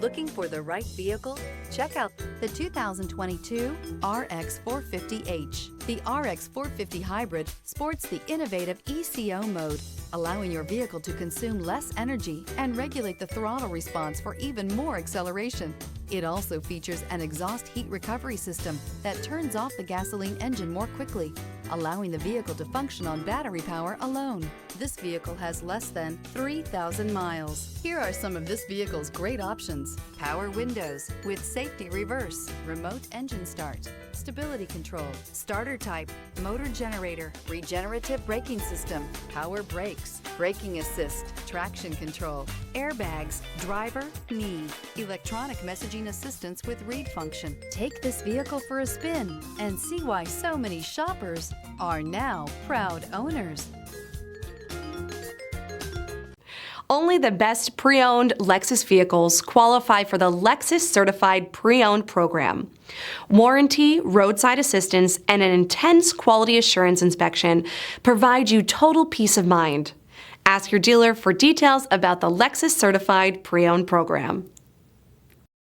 Looking for the right vehicle? Check out the 2022 RX 450h. The RX 450 Hybrid sports the innovative ECO mode, allowing your vehicle to consume less energy and regulate the throttle response for even more acceleration. It also features an exhaust heat recovery system that turns off the gasoline engine more quickly, allowing the vehicle to function on battery power alone. This vehicle has less than 3,000 miles. Here are some of this vehicle's great options: power windows with safety reverse, remote engine start, stability control, starter type, motor generator, regenerative braking system, power brakes, braking assist, traction control, airbags, driver, knee, electronic messaging assistance with read function. Take this vehicle for a spin and see why so many shoppers are now proud owners. Only the best pre-owned Lexus vehicles qualify for the Lexus Certified Pre-Owned program. Warranty, roadside assistance, and an intense quality assurance inspection provide you total peace of mind. Ask your dealer for details about the Lexus Certified Pre-Owned program.